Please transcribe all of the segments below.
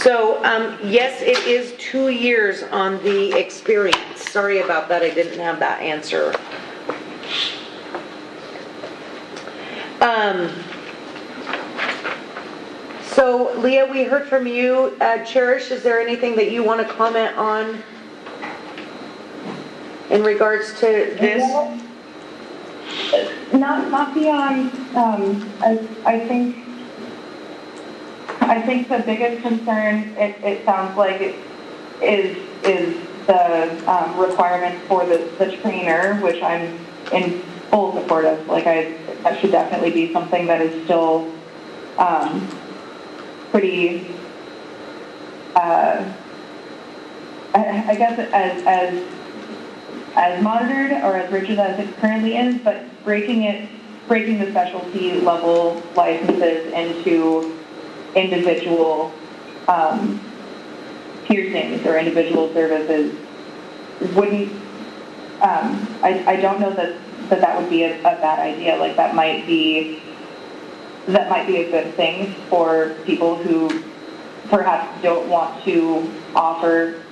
So, yes, it is 2 years on the experience. Sorry about that, I didn't have that answer. So, Leah, we heard from you. Cherish, is there anything that you want to comment on in regards to this? Not beyond, I think the biggest concern, it sounds like, is the requirements for the trainer, which I'm in full support of. Like, that should definitely be something that is still pretty, I guess, as monitored or as rigid as it currently is, but breaking the specialty level licenses into individual piercings or individual services wouldn't, I don't know that would be a bad idea. Like, that might be a good thing for people who perhaps don't want to offer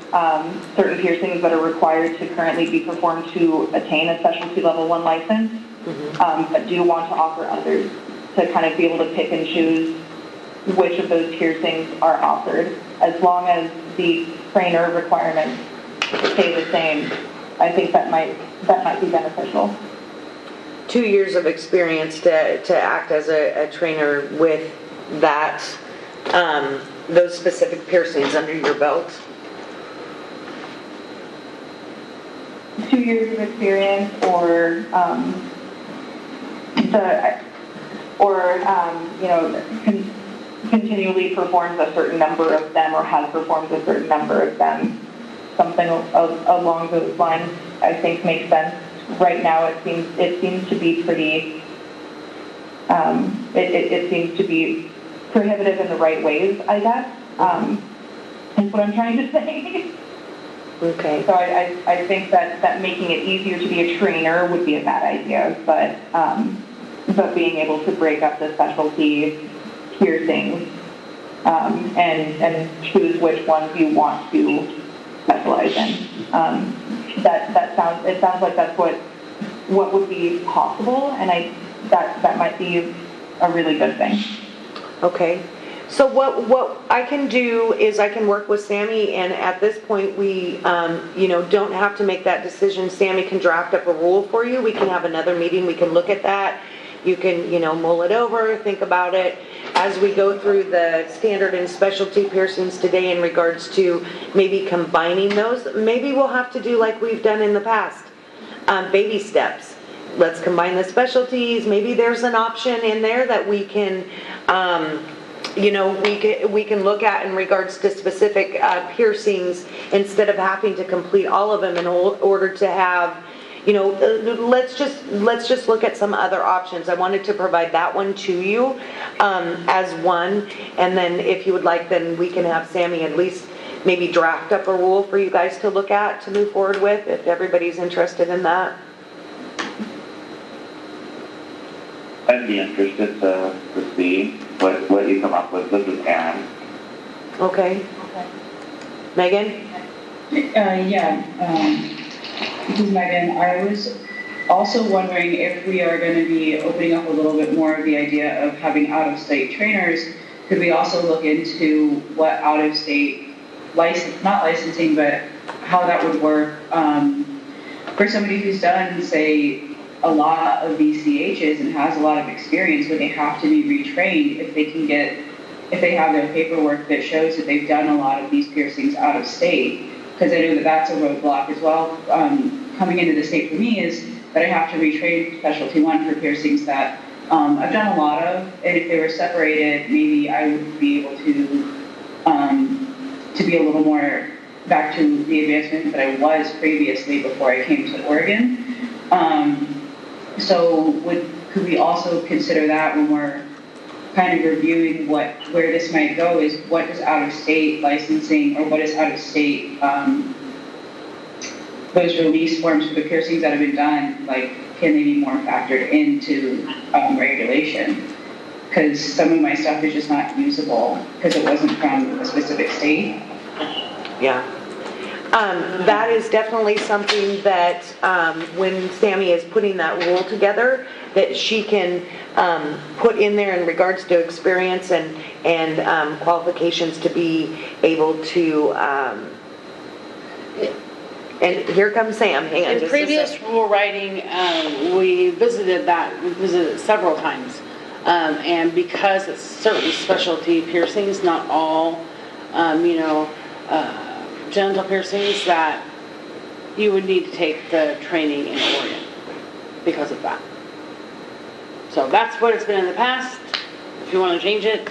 certain piercings that are required to currently be performed to attain a specialty level 1 license, but do want to offer others to kind of be able to pick and choose which of those piercings are offered. As long as the trainer requirements stay the same, I think that might be beneficial. 2 years of experience to act as a trainer with that, those specific piercings under your belt. 2 years of experience, or continually performs a certain number of them, or has performed a certain number of them. Something along those lines, I think, makes sense. Right now, it seems to be pretty. It seems to be prohibitive in the right ways, I guess. Is what I'm trying to say. Okay. So I think that making it easier to be a trainer would be a bad idea, but being able to break up the specialty piercings and choose which ones you want to specialize in. It sounds like that's what would be possible, and that might be a really good thing. Okay. So what I can do is I can work with Sammy, and at this point we don't have to make that decision. Sammy can draft up a rule for you. We can have another meeting. We can look at that. You can mull it over, think about it as we go through the standard and specialty piercings today in regards to maybe combining those. Maybe we'll have to do like we've done in the past, baby steps. Let's combine the specialties. Maybe there's an option in there that we can we can look at in regards to specific piercings, instead of having to complete all of them in order to have, let's just look at some other options. I wanted to provide that one to you as one, and then if you would like, then we can have Sammy at least maybe draft up a rule for you guys to look at, to move forward with, if everybody's interested in that. I'd be interested to see what you come up with. This is Aaron. Okay. Megan? This is Megan. I was also wondering if we are going to be opening up a little bit more of the idea of having out-of-state trainers. Could we also look into what out-of-state not licensing, but how that would work for somebody who's done, say, a lot of VCHs and has a lot of experience? Would they have to be retrained if they have their paperwork that shows that they've done a lot of these piercings out of state? Because I know that that's a roadblock as well. Coming into the state for me is that I have to retrain specialty 1 for piercings that I've done a lot of, and if they were separated, maybe I would be able to be a little more back to the advancement that I was previously before I came to Oregon. So could we also consider that when we're kind of reviewing where this might go, is what is out-of-state licensing, or what is out-of-state, those release forms for the piercings that have been done, like, can they be more factored into regulation? Because some of my stuff is just not usable because it wasn't from a specific state. Yeah. That is definitely something that, when Sammy is putting that rule together, that she can put in there in regards to experience and qualifications to be able to, and here comes Sam, hang on In just a previous second. rule writing, we visited it several times. And because it's certain specialty piercings, not all, genital piercings, that you would need to take the training in Oregon because of that. So that's what it's been in the past. If you want to change it,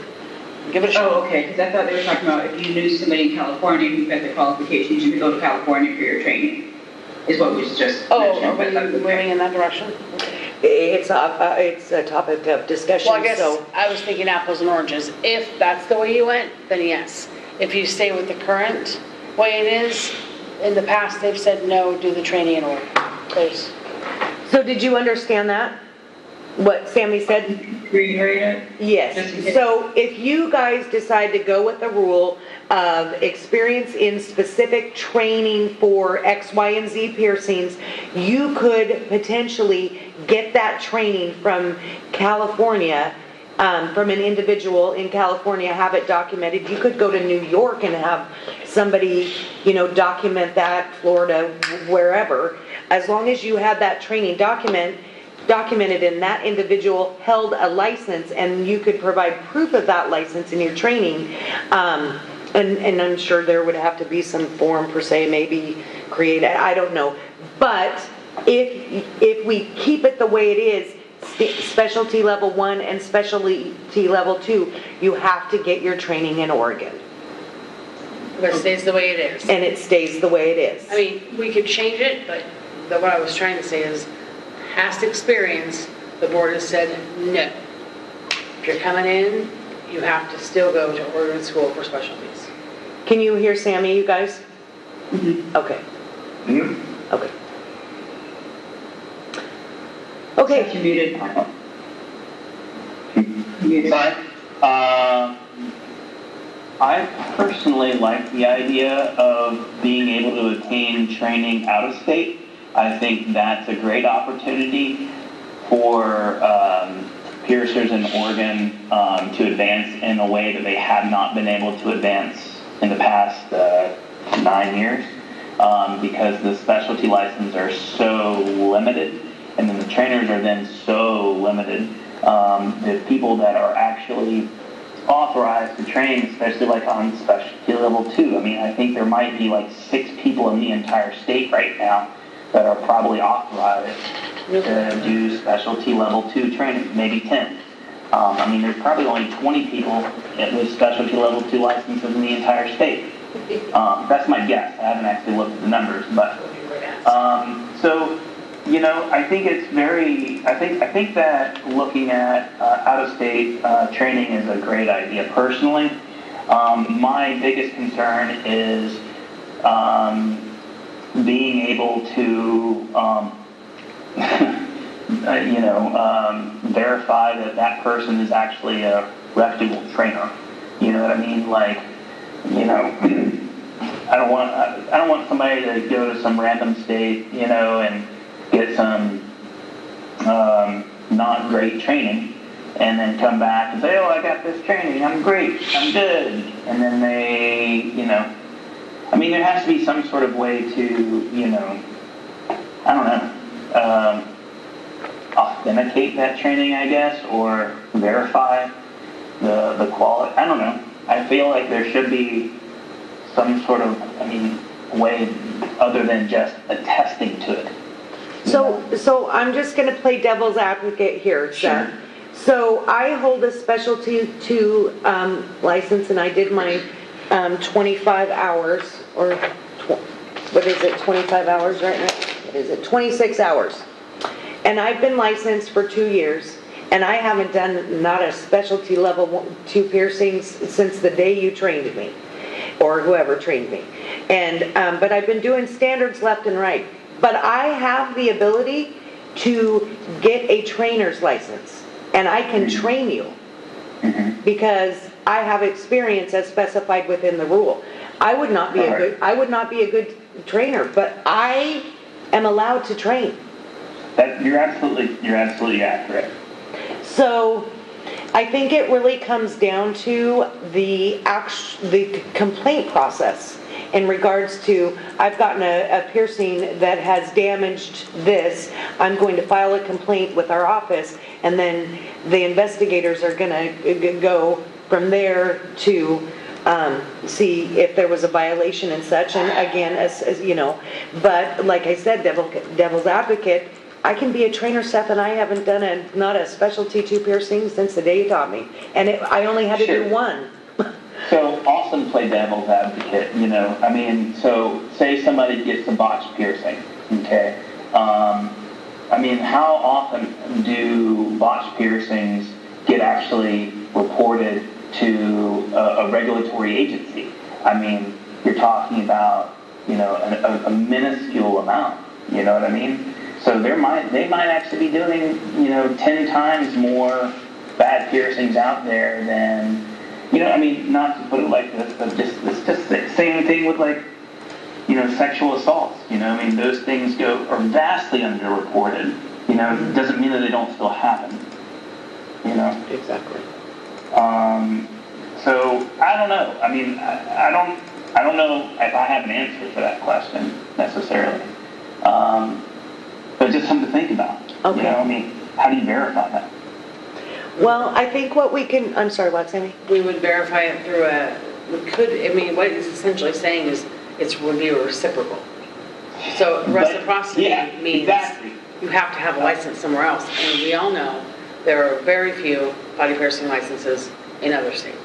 give it a shot. Oh, okay, because I thought they were talking about if you knew somebody in California who got the qualifications, you could go to California for your training, is what was just Oh, mentioned. are but we that's okay. moving in that direction? It's a topic of discussion, Well, I guess so. I was thinking apples and oranges. If that's the way you went, then yes. If you stay with the current way it is, in the past, they've said no, do the training in Oregon. So did you understand that? What Sammy said? Reiterate it? Just in Yes. case. So if you guys decide to go with the rule of experience in specific training for X, Y, and Z piercings, you could potentially get that training from California, from an individual in California, have it documented. You could go to New York and have somebody, document that, Florida, wherever. As long as you had that training documented and that individual held a license and you could provide proof of that license in your training, and I'm sure there would have to be some form per se, maybe create, I don't know. But if we keep it the way it is, specialty level 1 and specialty level 2, you have to get your training in Oregon. But it stays the way it is. And it stays the way it is. I mean, we could change it, but what I was trying to say is, past experience, the board has said no. If you're coming in, you have to still go to Oregon School for Specialties. Can you hear Sammy, you guys? Mhm. Okay. Mm-hmm. Okay. Okay. You're muted. Muted. But I personally like the idea of being able to attain training out of state. I think that's a great opportunity for piercers in Oregon to advance in a way that they have not been able to advance in the past 9 years, because the specialty licenses are so limited, and then the trainers are then so limited. The people that are actually authorized to train, especially like on specialty level 2, I mean, I think there might be like 6 people in the entire state right now that are probably authorized to do specialty level 2 training, maybe 10. I mean, there's probably only 20 people with specialty level 2 licenses in the entire state. That's my guess. I haven't actually looked at the numbers, but so, I think it's I think that looking at out-of-state training is a great idea personally. My biggest concern is being able to, verify that person is actually a reputable trainer. You know what I mean? Like, I don't want somebody to go to some random state, and get some not great training, and then come back and say, oh, I got this training, I'm great, I'm good, and then they, I mean, there has to be some sort of way to, I don't know, authenticate that training, I guess, or verify the quality. I don't know. I feel like there should be some sort of, way other than just attesting to it. So I'm just going to play devil's advocate here, Sure. Seth. So I hold a specialty 2 license, and I did my 25 hours, or what is it, 25 hours right now? What is it, 26 hours. And I've been licensed for 2 years, and I haven't done not a specialty level 2 piercings since the day you trained me, or whoever trained me. And but I've been doing standards left and right. But I have the ability to get a trainer's license, and I can train you because I have experience as specified within the rule. I would not be I would not be a good trainer, but I am allowed to train. You're absolutely accurate. So I think it really comes down to the complaint process in regards to, I've gotten a piercing that has damaged this, I'm going to file a complaint with our office, and then the investigators are gonna go from there to see if there was a violation and such, and again, as you know, but like I said, devil's advocate, I can be a trainer, Seth, and I haven't done not a specialty 2 piercing since the day you taught me, and I only had to do one. So Austin play devil's advocate, you know. I mean, so say somebody gets a botched piercing, okay? I mean, how often do botched piercings get actually reported to a regulatory agency? I mean, you're talking about, you know, a minuscule amount, you know what I mean? So they might actually be doing, you know, 10 times more bad piercings out there than, you know, I mean, not to put it like this, but it's just the same thing with, like, you know, sexual assaults. You know, I mean, those things are vastly underreported. You know, it doesn't mean that they don't still happen. You know. Exactly. So I don't know. I mean, I don't know if I have an answer for that question necessarily. But just something to think about. Okay. You know, I mean, how do you verify that? Well, I think what we can, I'm sorry, what, Sammy? We would verify it through what he's essentially saying is would be reciprocal. So reciprocity means exactly. you have to have a license somewhere else. And we all know there are very few body piercing licenses in other states.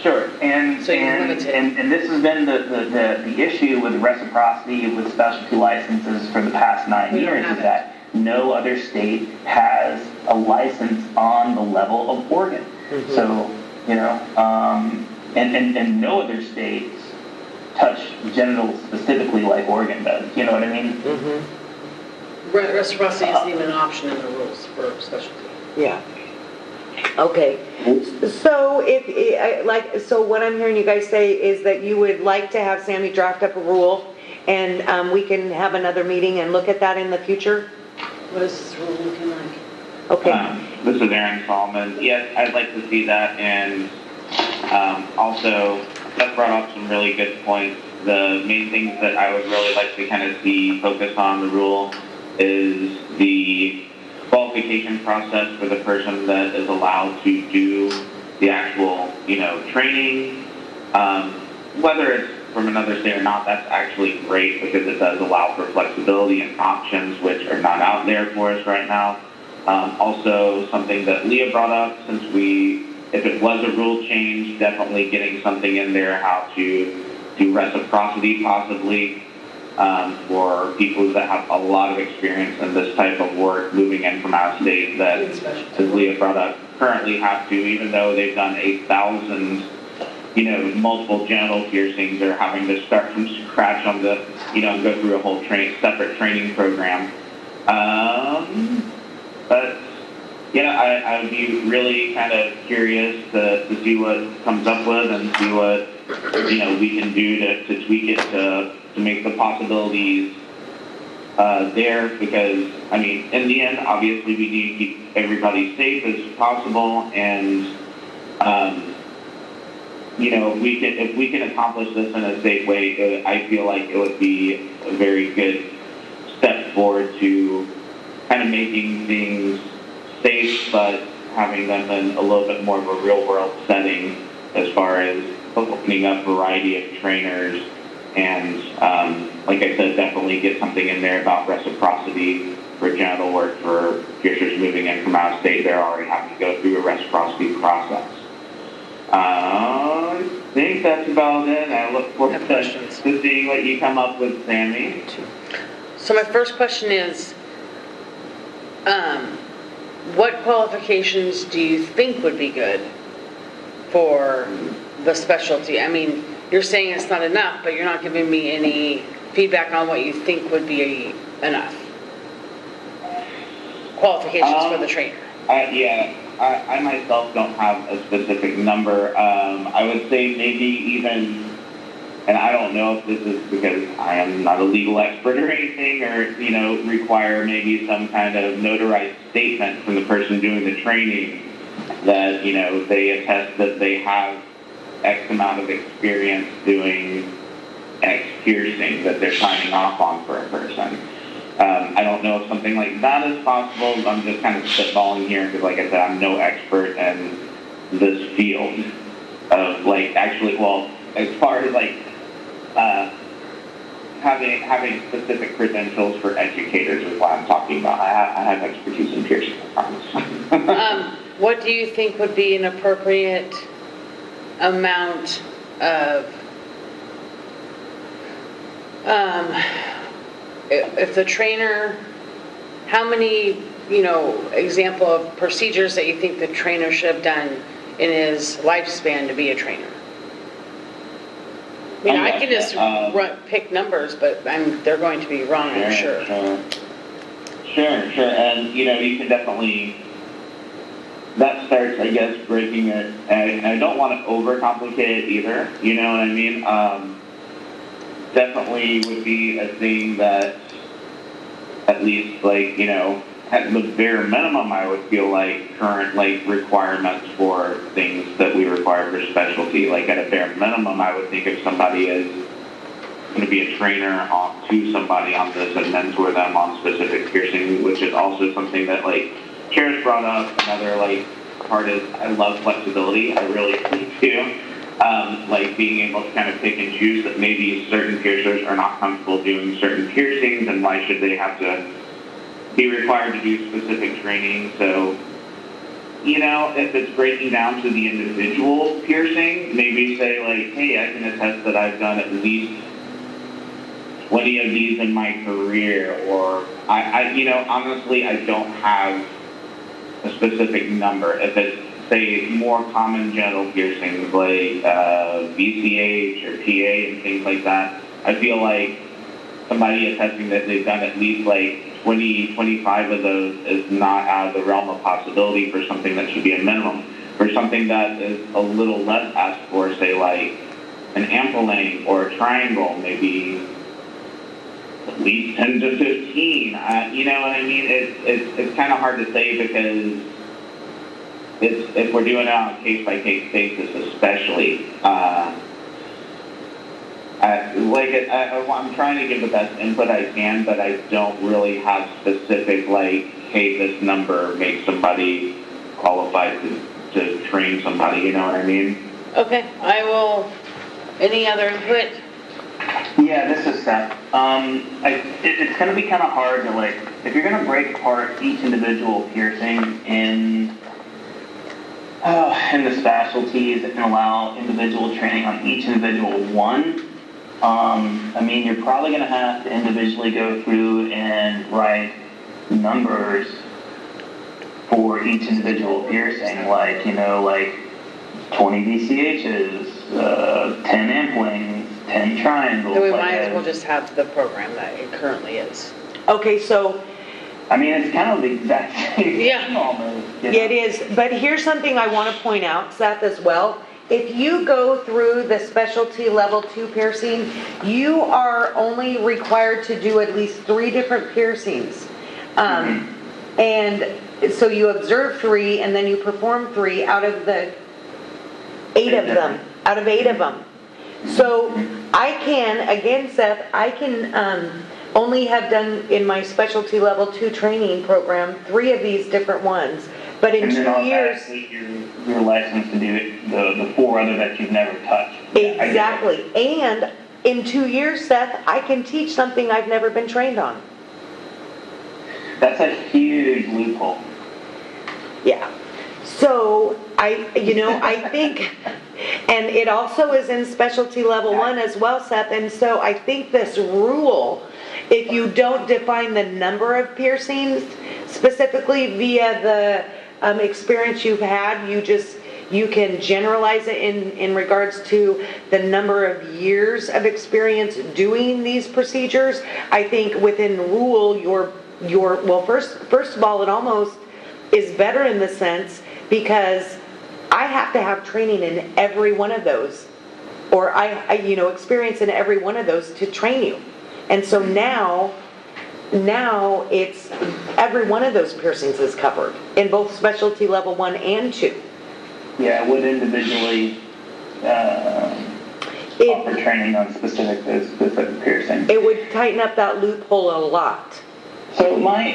Sure, and so you're limited. And this has been the issue with reciprocity with specialty licenses for the past 9 years is that no other state has a license on the level of Oregon. Mm-hmm. So, you know, and no other states touch genitals specifically like Oregon does. You know what I mean? Mm-hmm. Reciprocity isn't even an option in the rules for specialty. Yeah. Okay. So so what I'm hearing you guys say is that you would like to have Sammy draft up a rule, and we can have another meeting and look at that in the future. What is this rule looking like? Okay. This is Aaron Solomon. Yes, I'd like to see that, and also Seth brought up some really good points. The main things that I would really like to kind of see focused on the rule is the qualification process for the person that is allowed to do the actual, you know, training. Whether it's from another state or not, that's actually great because it does allow for flexibility and options which are not out there for us right now. Also, something that Leah brought up, since if it was a rule change, definitely getting something in there how to do reciprocity possibly for people that have a lot of experience in this type of work moving in from out of state that, as Leah brought up, currently have to, even though they've done 8,000, you know, multiple genital piercings, they're having to start from scratch on the, you know, go through a whole separate training program. But yeah, I would be really kind of curious to see what comes up with and see what, you know, we can do to tweak it to make the possibilities there, because I mean, in the end, obviously we need to keep everybody safe as possible, and you know, if we can accomplish this in a safe way, I feel like it would be a very good step forward to kind of making things safe, but having them in a little bit more of a real-world setting as far as opening up a variety of trainers. And like I said, definitely get something in there about reciprocity for genital work for piercers moving in from out of state. They're already having to go through a reciprocity process. I think that's about it. I look forward to seeing what you come up with, Sammy. So my first question is, what qualifications do you think would be good for the specialty? I mean, you're saying it's not enough, but you're not giving me any feedback on what you think would be enough qualifications for the trainer. I myself don't have a specific number. I would say maybe even and I don't know if this is because I am not a legal expert or anything, or, require maybe some kind of notarized statement from the person doing the training that, they attest that they have X amount of experience doing X piercing that they're signing off on for a person. I don't know if something like that is possible. I'm just kind of spitballing here because, like I said, I'm no expert in this field of, as far as, having specific credentials for educators is what I'm talking about. I have expertise in piercing, I promise. What do you think would be an appropriate amount of, if the trainer, how many, example of procedures that you think the trainer should have done in his lifespan to be a trainer? I mean, I can just pick numbers, but they're going to be wrong, I'm sure. Sure. And, you can definitely, that starts, I guess, breaking it. And I don't want to overcomplicate it either. You know what I mean? Definitely would be a thing that at least, at the bare minimum, I would feel like current, requirements for things that we require for specialty. At a bare minimum, I would think if somebody is going to be a trainer to somebody on this and mentor them on specific piercing, which is also something that, Kara's brought up. Another, part is I love flexibility. I really do. Being able to kind of pick and choose that maybe certain piercers are not comfortable doing certain piercings, and why should they have to be required to do specific training. So, if it's breaking down to the individual piercing, maybe say hey, I can attest that I've done at least 20 of these in my career, or honestly, I don't have a specific number. If it's, say, more common genital piercings like BCH or TA and things like that, I feel like somebody attesting that they've done at least 20, 25 of those is not out of the realm of possibility for something that should be a minimum. For something that is a little less asked for, say an ampulling or a triangle, maybe at least 10 to 15. You know what I mean? It's kind of hard to say because if we're doing it on a case-by-case basis, especially. I'm trying to give the best input I can, but I don't really have specific, hey, this number makes somebody qualified to train somebody, you know what I mean? Okay, any other input? Yeah, this is Seth. It's going to be kind of hard to, if you're going to break apart each individual piercing in the specialties and allow individual training on each individual one, you're probably going to have to individually go through and write numbers for each individual piercing, 20 BCHs, 10 amplings, 10 triangles. Then we might as well just have the program that it currently is. Okay, so it's kind of the exact same thing almost. Yeah, it is. But here's something I want to point out, Seth, as well. If you go through the specialty level 2 piercing, you are only required to do at least 3 different piercings. And so you observe 3 and then you perform 3 out of the 8 of them. So I can, again, Seth, only have done in my specialty level 2 training program 3 of these different ones. But in 2 years, you're licensed to do the 4 other that you've never touched. Exactly. And in 2 years, Seth, I can teach something I've never been trained on. That's a huge loophole. Yeah. So I think, and it also is in specialty level 1 as well, Seth. And so I think this rule, if you don't define the number of piercings specifically via the experience you've had, you can generalize it in regards to the number of years of experience doing these procedures. I think within rule, first of all, it almost is better in the sense because I have to have training in every one of those or experience in every one of those to train you. And so now it's every one of those piercings is covered in both specialty level 1 and 2. Yeah, I would individually offer training on specific piercing. It would tighten up that loophole a lot. So my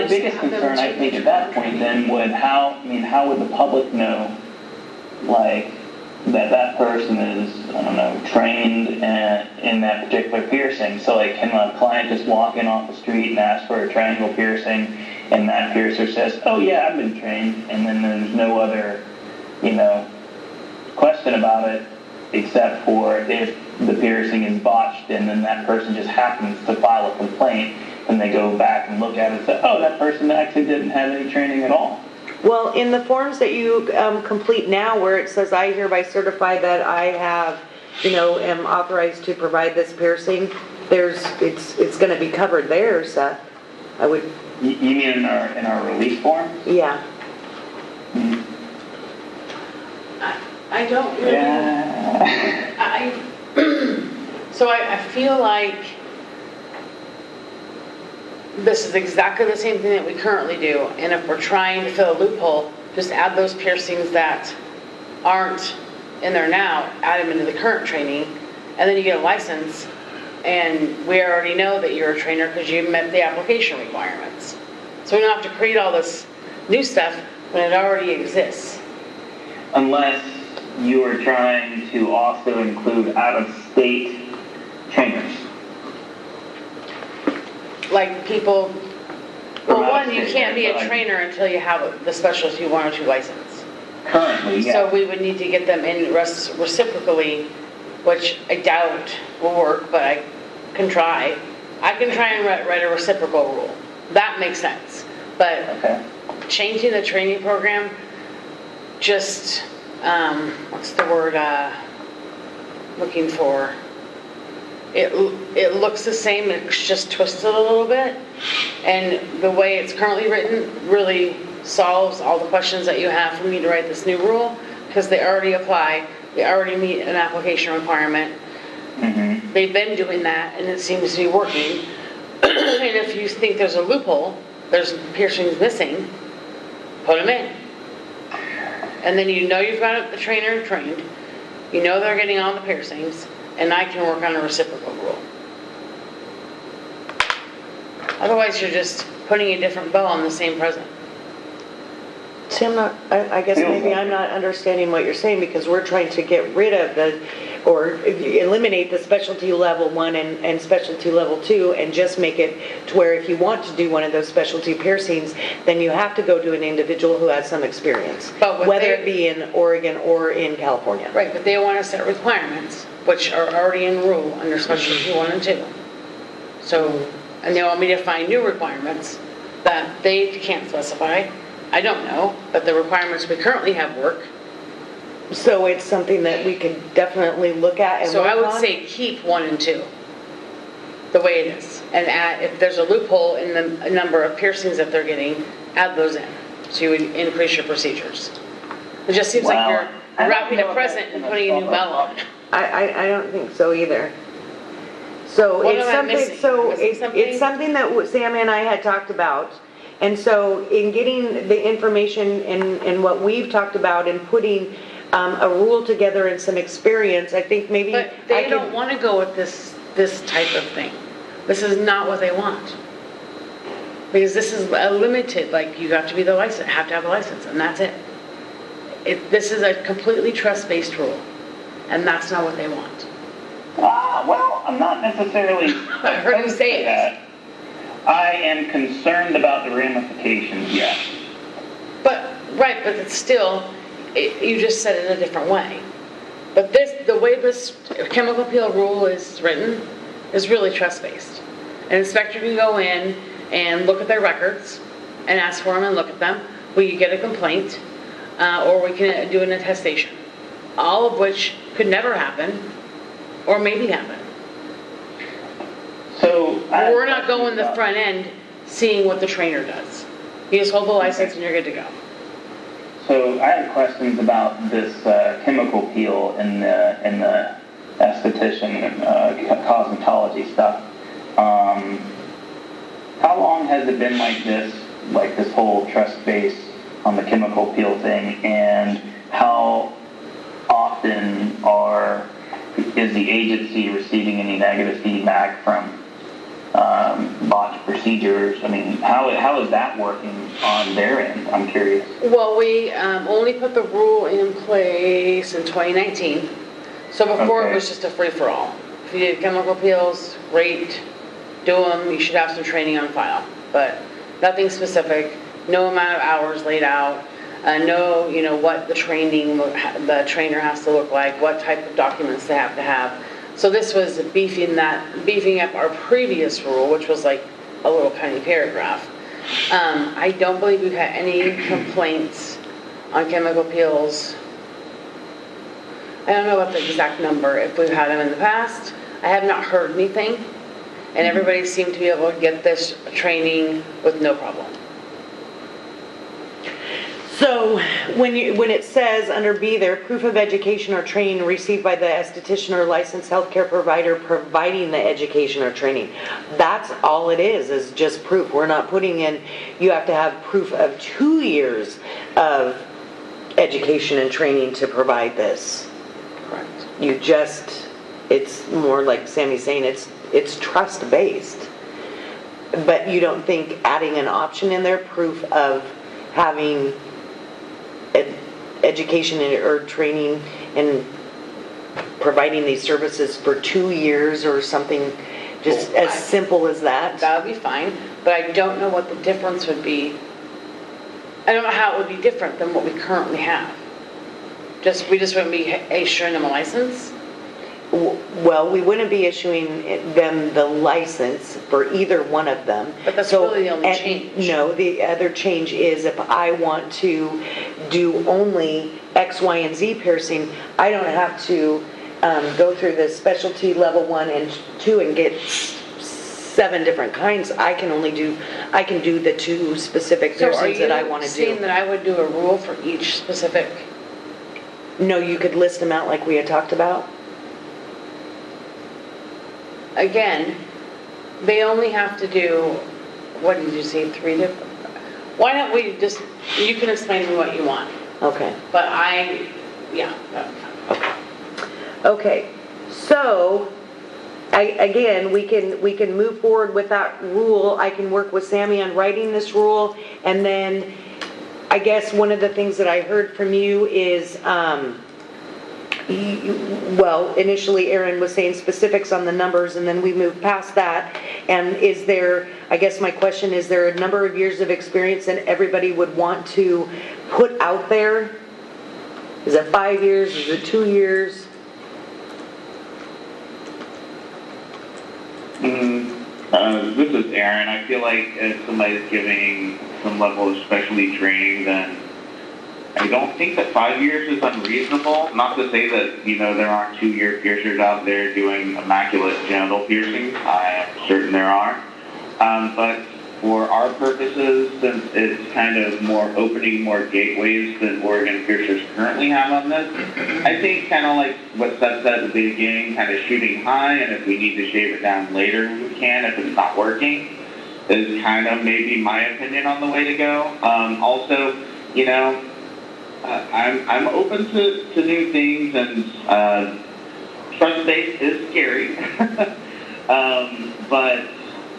biggest concern, I think, at that point then how would the public know, like, that person is, I don't know, trained in that particular piercing? So, like, can a client just walk in off the street and ask for a triangle piercing, and that piercer says, oh yeah, I've been trained, and then there's no other, question about it, except for if the piercing is botched and then that person just happens to file a complaint, and they go back and look at it and say, oh, that person actually didn't have any training at all. Well, in the forms that you complete now, where it says, I hereby certify that I have, am authorized to provide this piercing, it's going to be covered there, Seth. I would. You mean in our release form? Yeah. Mm-hmm. I don't really. Yeah. So I feel like this is exactly the same thing that we currently do, and if we're trying to fill a loophole, just add those piercings that aren't in there now, add them into the current training, and then you get a license, and we already know that you're a trainer because you met the application requirements. So we don't have to create all this new stuff when it already exists. Unless you are trying to also include out-of-state trainers. Like people, well, one, you out-of-state, can't be a like- trainer until you have the specialty 1 or 2 license. Currently, yeah. So we would need to get them in reciprocally, which I doubt will work, but I can try. I can try and write a reciprocal rule. That makes sense. But Okay. changing the training program, just, what's the word looking for? It looks the same, it's just twisted a little bit. And the way it's currently written really solves all the questions that you have for me to write this new rule, because they already apply, they already meet an application requirement. Mm-hmm. They've been doing that, and it seems to be working. And if you think there's a loophole, there's piercings missing, put them in. And then you've got the trainer trained, they're getting all the piercings, and I can work on a reciprocal rule. Otherwise, you're just putting a different bow on the same present. See, I guess maybe I'm not understanding what you're saying, because we're trying to get rid of or eliminate the specialty level 1 and specialty level 2, and just make it to where if you want to do one of those specialty piercings, then you have to go to an individual who has some experience, But whether it be in Oregon or in California. Right, but they want to set requirements, which are already in rule under specialty 1 and 2. So, and they want me to find new requirements that they can't specify. I don't know, but the requirements we currently have work. So it's something that we could definitely look at and So work I would on? say keep 1 and 2 the way it is, and add, if there's a loophole in the number of piercings that they're getting, add those in, so you would increase your procedures. It just seems like Wow. you're I don't wrapping know a if present that's and gonna putting a new solve our bell on. I don't think so either. So What it's am I something, missing? so Missing it's something? something that Sammy and I had talked about. And so in getting the information and what we've talked about and putting a rule together and some experience, I think maybe But they don't want to go with this type of thing. This is not what they want. Because this is a limited, like you have to be have to have a license, and that's it. This is a completely trust-based rule, and that's not what they want. Well, I'm not necessarily. I heard him say it. that. I am concerned about the ramifications, yes. But it's still, you just said it a different way. But the way this chemical peel rule is written is really trust-based. An inspector can go in and look at their records and ask for them and look at them. We get a complaint, or we can do an attestation. All of which could never happen, or maybe happen. So We're not going the front end seeing what the trainer does. You just hold the license and you're good to go. So I have questions about this chemical peel in the esthetician, cosmetology stuff. How long has it been like this whole trust base on the chemical peel thing, and how often is the agency receiving any negative feedback from botched procedures? I mean, how is that working on their end? I'm curious. Well, we only put the rule in place in 2019. So before it was just a free-for-all. If you did chemical peels, great, do them. You should have some training on file, but nothing specific. No amount of hours laid out. No, what the trainer has to look like, what type of documents they have to have. So this was beefing up our previous rule, which was like a little tiny paragraph. I don't believe we've had any complaints on chemical peels. I don't know about the exact number, if we've had them in the past. I have not heard anything, and everybody seemed to be able to get this training with no problem. So when it says under B there, proof of education or training received by the esthetician or licensed healthcare provider providing the education or training, that's all it is just proof. We're not putting in, you have to have proof of 2 years of education and training to provide this. Correct. It's more like Sammy's saying, it's trust-based. But you don't think adding an option in there, proof of having education or training and providing these services for 2 years or something, just as simple as that? That would be fine, but I don't know what the difference would be. I don't know how it would be different than what we currently have. We just wouldn't be issuing them a license? Well, we wouldn't be issuing them the license for either one of them. But that's really the only change. No, the other change is if I want to do only X, Y, and Z piercing, I don't have to go through the specialty level 1 and 2 and get 7 different kinds. I can do the 2 specific piercings that I want to do. So are you saying that I would do a rule for each specific? No, you could list them out like we had talked about. Again, they only have to do, what did you say, 3 different? Why don't we just, you can explain to me what you want. Okay. But Okay, so we can move forward with that rule. I can work with Sammy on writing this rule, and then I guess one of the things that I heard from you is, initially Aaron was saying specifics on the numbers, and then we moved past that. And I guess my question, is there a number of years of experience that everybody would want to put out there? Is it 5 years? Is it 2 years? This is Aaron. I feel like if somebody's giving some level of specialty training, then I don't think that 5 years is unreasonable. Not to say that, there aren't 2-year piercers out there doing immaculate genital piercings. I am certain there are. But for our purposes, since it's kind of opening more gateways than Oregon piercers currently have on this, I think kind of like what Seth said at the beginning, kind of shooting high, and if we need to shave it down later, we can if it's not working, is kind of maybe my opinion on the way to go. Also, I'm open to new things, and trust-based is scary. But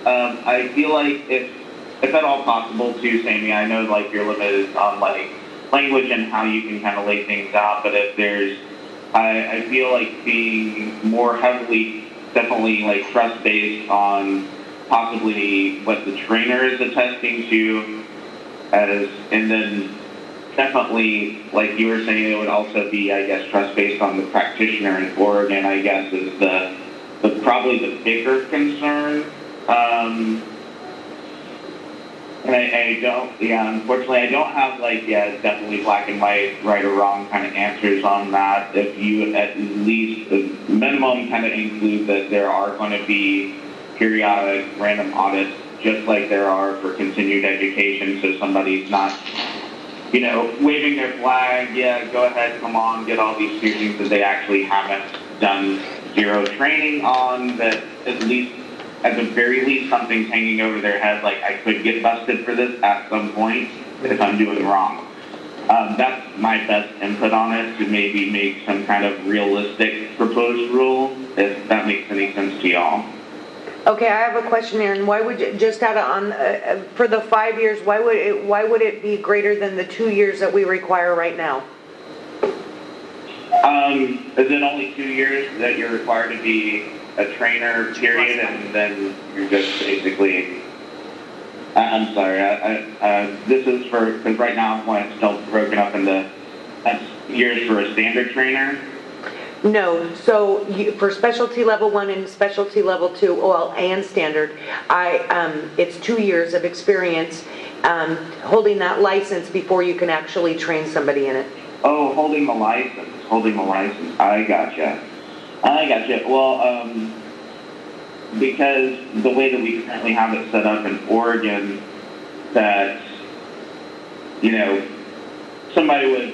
I feel like if at all possible too, Sammy, I know you're limited on language and how you can kind of lay things out, but if there's, I feel like being more heavily, definitely trust-based on possibly what the trainer is attesting to, and then definitely, like you were saying, it would also be, I guess, trust-based on the practitioner in Oregon, I guess, is probably the bigger concern. And I don't, unfortunately, I don't have definitely black and white, right or wrong kind of answers on that. If you at least, the minimum kind of include that there are going to be periodic random audits, just like there are for continued education, so somebody's not, waving their flag, go ahead, come on, get all these piercings that they actually haven't done zero training on, that at least, at the very least, something's hanging over their head, like I could get busted for this at some point if I'm doing wrong. That's my best input on it, to maybe make some kind of realistic proposed rule, if that makes any sense to y'all. Okay, I have a question, Aaron. Why would you, just out of, for the 5 years, why would it be greater than the 2 years that we require right now? Is it only 2 years that you're required to be a trainer, period, and then you're just basically, I'm sorry, this is for, because right now it's still broken up into years for a standard trainer. No, so for specialty level 1 and specialty level 2, well, and standard, it's 2 years of experience holding that license before you can actually train somebody in it. Oh, holding the license. I gotcha. Well, because the way that we currently have it set up in Oregon, that, somebody would,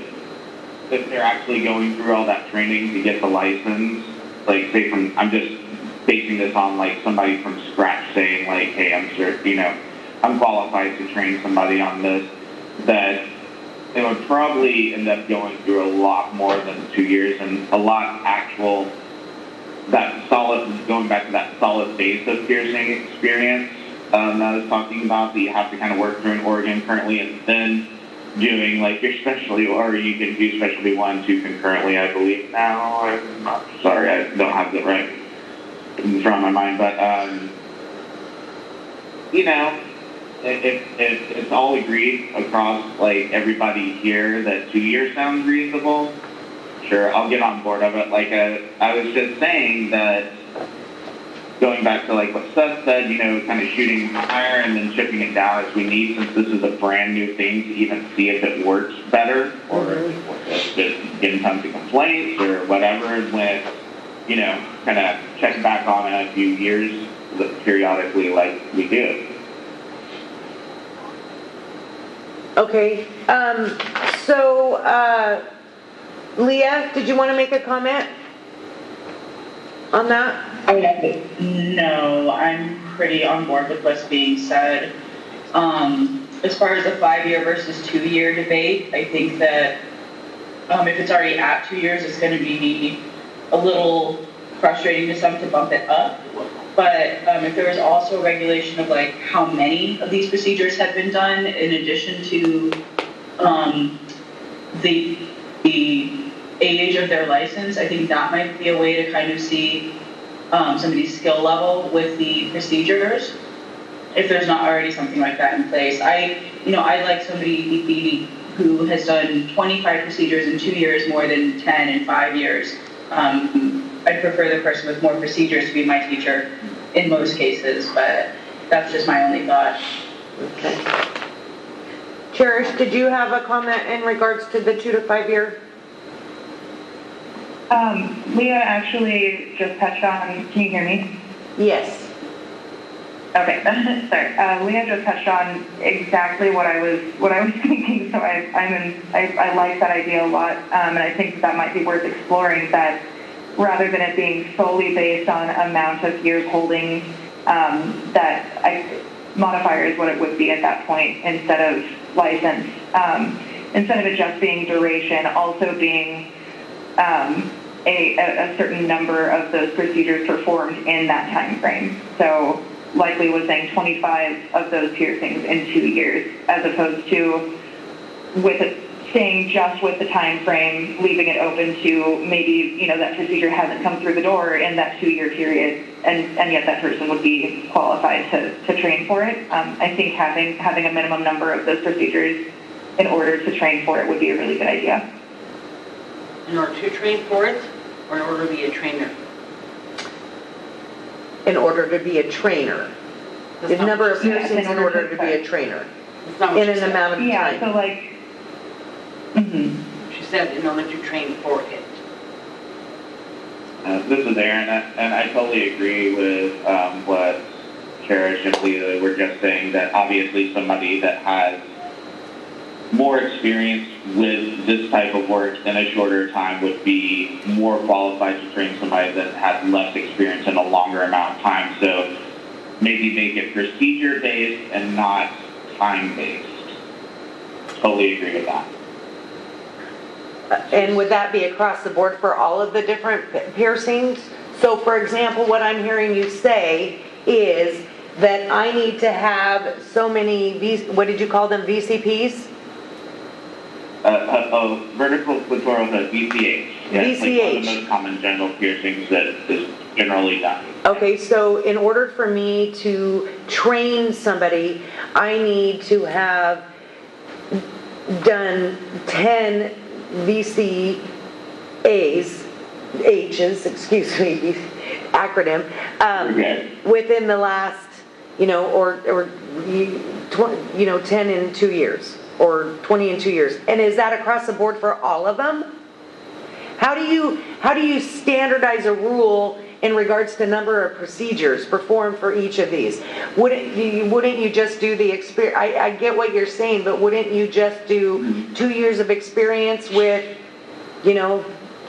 if they're actually going through all that training to get the license, like say I'm just basing this on like somebody from scratch saying like, hey, I'm sure, I'm qualified to train somebody on this, that it would probably end up going through a lot more than 2 years, and a lot actual, going back to that solid base of piercing experience that I was talking about, that you have to kind of work through in Oregon currently, and then doing like your specialty, or you can do specialty 1, 2 concurrently, I believe now. I'm not, sorry, I don't have it right in front of my mind, but if it's all agreed across like everybody here that 2 years sounds reasonable, sure, I'll get on board of it. Like I was just saying that, going back to like what Seth said, kind of shooting higher and then chipping it down as we need, since this is a brand new thing, to even see if it works better, or if it's getting tons of complaints or whatever, and when, kind of check back on in a few years periodically like we do. Okay, so Leah, did you want to make a comment on that? No, I'm pretty on board with what's being said. As far as the 5-year versus 2-year debate, I think that if it's already at 2 years, it's going to be a little frustrating to some to bump it up. But if there was also a regulation of like how many of these procedures had been done in addition to the age of their license, I think that might be a way to kind of see somebody's skill level with the procedures, if there's not already something like that in place. I'd like somebody who has done 25 procedures in 2 years more than 10 in 5 years. I'd prefer the person with more procedures to be my teacher in most cases, but that's just my only thought. Okay. Cherish, did you have a comment in regards to the 2 to 5 year? Leah actually just touched on, can you hear me? Yes. Okay, sorry. Leah just touched on exactly what I was thinking, so I like that idea a lot, and I think that might be worth exploring, that rather than it being solely based on amount of years holding, modifier is what it would be at that point instead of license. Instead of it just being duration, also being a certain number of those procedures performed in that time frame. So likely was saying 25 of those piercings in 2 years, as opposed to staying just with the time frame, leaving it open to maybe, that procedure hasn't come through the door in that 2-year period, and yet that person would be qualified to train for it. I think having a minimum number of those procedures in order to train for it would be a really good idea. In order to train for it, or in order to be a trainer? In order to be a trainer. The number of piercings in order to be a trainer. In an amount of time. Yeah, so like, She said in order to train for it. This is Aaron, and I totally agree with what Cherish and Leah were just saying, that obviously somebody that has more experience with this type of work in a shorter time would be more qualified to train somebody that had less experience in a longer amount of time. So maybe make it procedure-based and not time-based. Totally agree with that. And would that be across the board for all of the different piercings? So for example, what I'm hearing you say is that I need to have so many, what did you call them, VCPs? Vertical clitoral hood, VCH. Yeah, it's like one of the most common genital piercings that is generally done. Okay, so in order for me to train somebody, I need to have done 10 VCAs, acronym, within the last, 10 in 2 years, or 20 in 2 years. And is that across the board for all of them? How do you standardize a rule in regards to number of procedures performed for each of these? Wouldn't you just do the experience? I get what you're saying, but wouldn't you just do 2 years of experience with,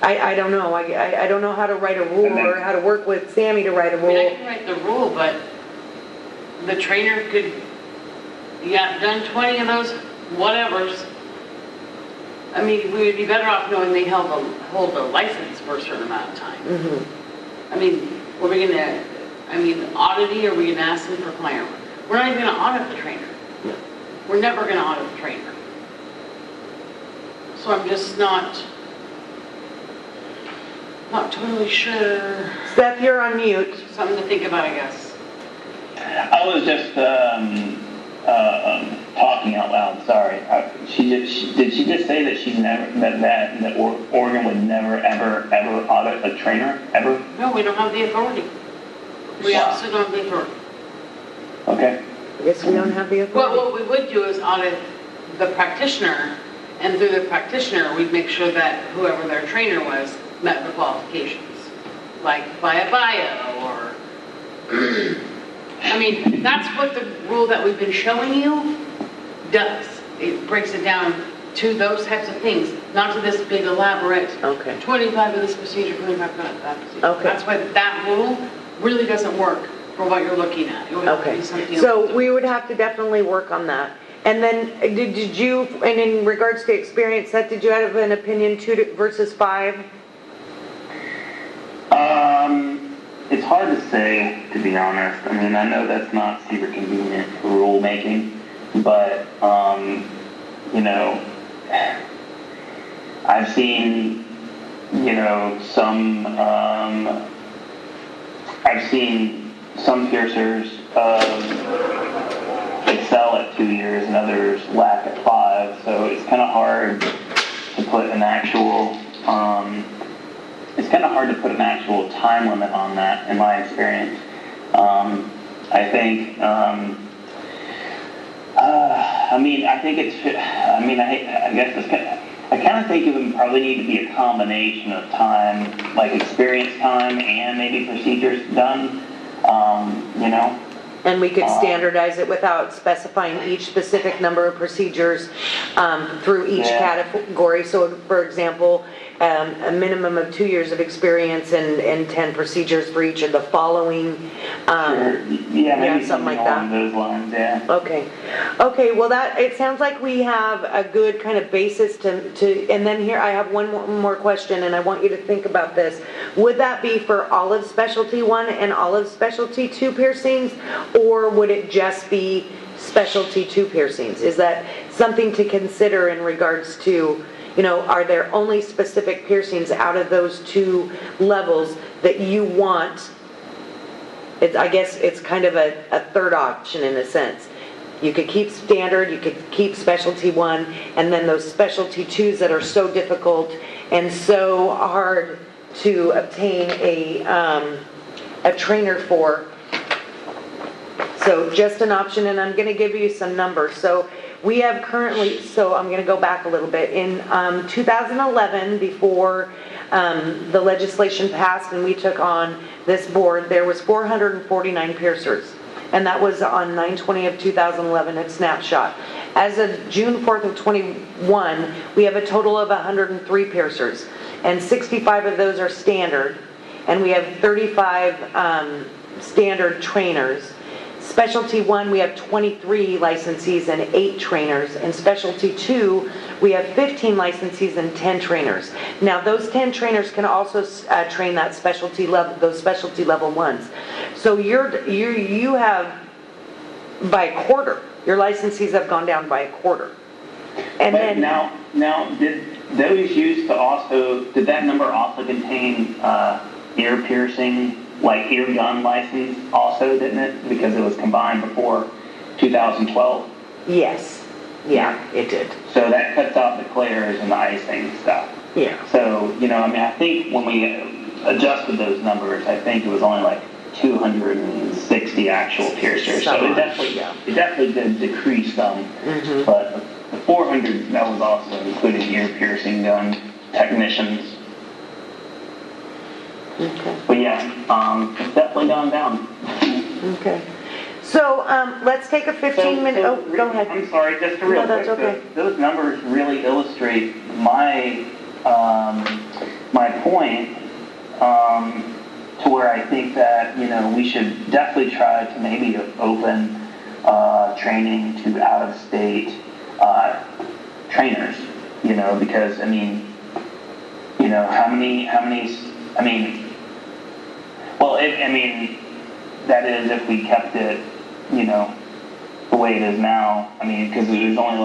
I don't know. I don't know how to write a rule or how to work with Sammy to write a rule. I can write the rule, but the trainer could, done 20 of those whatevers. I mean, we would be better off knowing they hold a license for a certain amount of time. Mm-hmm. I mean, auditing, are we going to ask them for client? We're not even going to audit the trainer. We're never going to audit the trainer. So I'm just not totally sure. Seth, you're on mute. Something to think about, I guess. I was just talking out loud. Sorry. Did she just say that she's never that Oregon would never ever audit a trainer ever? No, we don't have the authority. We absolutely don't have the authority. Okay. I guess we don't have the authority. Well, what we would do is audit the practitioner, and through the practitioner, we'd make sure that whoever their trainer was met the qualifications, like by a bio or. I mean, that's what the rule that we've been showing you does. It breaks it down to those types of things, not to this big elaborate 25 of this procedure, 25 of that procedure. Okay. That's why that rule really doesn't work for what you're looking at. It would have to be something else. So we would have to definitely work on that. And then did you, and in regards to experience, Seth, did you have an opinion 2 versus 5? It's hard to say, to be honest. I mean, I know that's not super convenient for rule making, but, I've seen, some piercers excel at 2 years and others lack at 5, so it's kind of hard to put an actual, time limit on that, in my experience. I think, I kind of think it would probably need to be a combination of time, like experience time and maybe procedures done, And we could standardize it without specifying each specific number of procedures through each category. So, for example, a minimum of 2 years of experience and 10 procedures for each of the following. Sure. Yeah, maybe something like along that. those lines, yeah. Okay, well it sounds like we have a good kind of basis to and then here I have one more question, and I want you to think about this. Would that be for olive specialty 1 and olive specialty 2 piercings, or would it just be specialty 2 piercings? Is that something to consider in regards to, are there only specific piercings out of those 2 levels that you want? I guess it's kind of a third option in a sense. You could keep standard, you could keep specialty 1, and then those specialty 2s that are so difficult and so hard to obtain a trainer for. So just an option, and I'm going to give you some numbers. So we have currently, so I'm going to go back a little bit. In 2011, before the legislation passed and we took on this board, there was 449 piercers. And that was on 9/20 of 2011 at Snapshot. As of June 4th of 21, we have a total of 103 piercers, and 65 of those are standard, and we have 35 standard trainers. Specialty 1, we have 23 licensees and 8 trainers. In Specialty 2, we have 15 licensees and 10 trainers. Now, those 10 trainers can also train that specialty level, those specialty level 1s. So you have, by a quarter, your licensees have gone down by a quarter. And but then now, did those used to also, did that number also contain ear piercing, like ear gun license also, didn't it? Because it was combined before 2012. yes, yeah, it did. So that cuts out the clairs and the icing stuff. Yeah. So, I think when we adjusted those numbers, I think it was only like 260 actual piercers. So it definitely did decrease some. Mm-hmm. But the 400, that was also including ear piercing gun technicians. Okay. But yeah, it's definitely gone down. Okay. So let's take a 15-minute. Oh, go ahead. I'm sorry, just a real No, that's quick. okay. Those numbers really illustrate my my point to where I think that we should definitely try to maybe open training to out-of-state trainers. Because how many. Well, that is if we kept it, the way it is now. Because there's only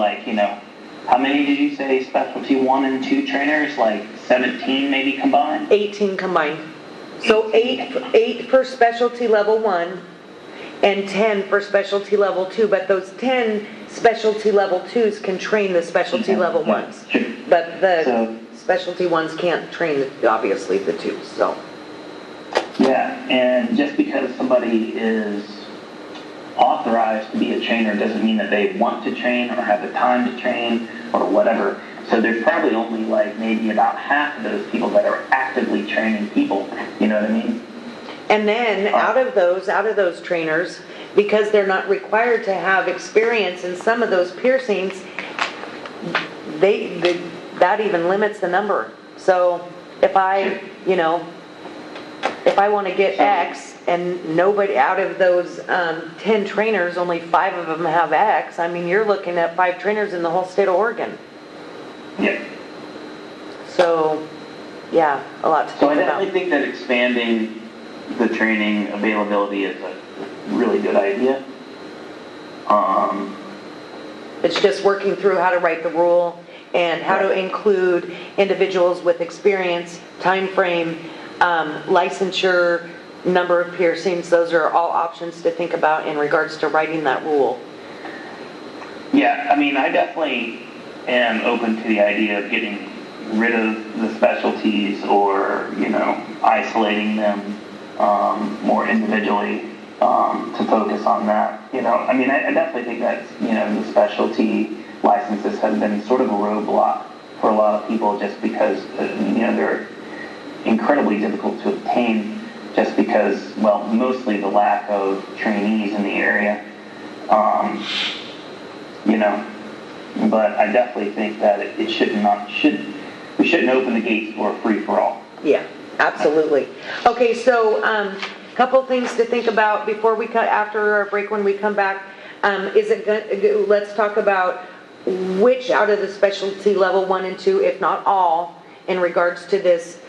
how many did you say Specialty 1 and 2 trainers? Like 17 maybe combined? 18 combined. So 8 for Specialty Level 1 and 10 for Specialty Level 2. But those 10 Specialty Level 2s can train the Specialty Level 1s. Sure. But the Specialty 1s can't train, obviously, the 2s. So. Yeah, and just because somebody is authorized to be a trainer doesn't mean that they want to train or have the time to train or whatever. So there's probably only maybe about half of those people that are actively training people. You know what I mean? And then out of those trainers, because they're not required to have experience in some of those piercings, that even limits the number. So if I want to get X and nobody out of those 10 trainers, only 5 of them have X, you're looking at 5 trainers in the whole state of Oregon. Yeah. So, yeah, a lot to think So I about. definitely think that expanding the training availability is a really good idea. It's just working through how to write the rule and how to include individuals with experience, time frame, licensure, number of piercings. Those are all options to think about in regards to writing that rule. Yeah, I definitely am open to the idea of getting rid of the specialties or, isolating them more individually to focus on that. I definitely think that, the specialty licenses have been sort of a roadblock for a lot of people just because, they're incredibly difficult to obtain just because, well, mostly the lack of trainees in the area. But I definitely think that we shouldn't open the gates for a free-for-all. Yeah, absolutely. Okay, so couple things to think about before we cut after our break when we come back. Let's talk about which out of the specialty level 1 and 2, if not all, in regards to this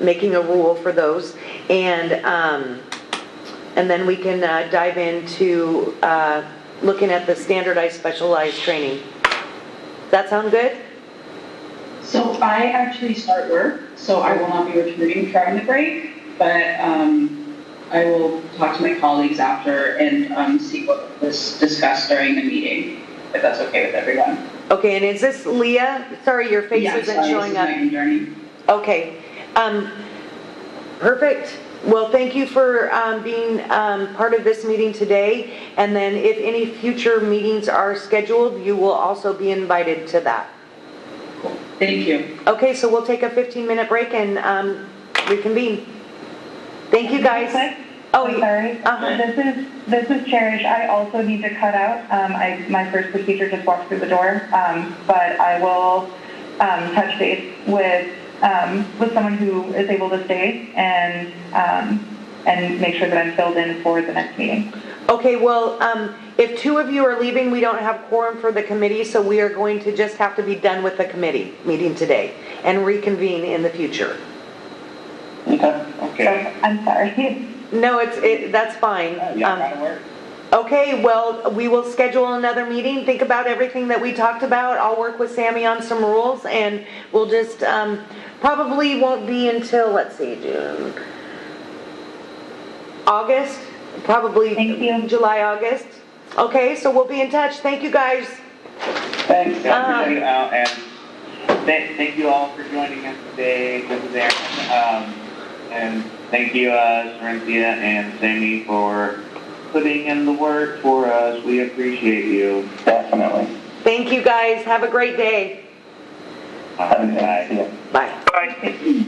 making a rule for those, and then we can dive into looking at the standardized specialized training. Does that sound good? So I actually start work, so I will not be returning from the break, but I will talk to my colleagues after and see what was discussed during the meeting, if that's okay with everyone. Okay, and is this Leah? Sorry, your face isn't showing up. Megan Journey. Okay, perfect. Well, thank you for being part of this meeting today. And then if any future meetings are scheduled, you will also be invited to that. Cool. Thank you. Okay, so we'll take a 15-minute break and reconvene. Thank you, guys. Oh, I'm sorry. uh-huh. This is Cherish. I also need to cut out. My first procedure just walked through the door. But I will touch base with someone who is able to stay and make sure that I'm filled in for the next meeting. Okay, well, if two of you are leaving, we don't have quorum for the committee, so we are going to just have to be done with the committee meeting today and reconvene in the future. Okay. So, I'm sorry. No, that's fine. Yeah, that'll work. Okay, well, we will schedule another meeting. Think about everything that we talked about. I'll work with Sammy on some rules, and we'll just, probably won't be until, let's see, June, August, probably Thank you. July, August. Okay, so we'll be in touch. Thank you, guys. Thanks. And thank you all for joining us today. This is Aaron. And thank you, Serencia and Sammy, for putting in the work for us. We appreciate you. Definitely. Thank you, guys. Have a great day. Have a good night. See ya. Bye. Bye.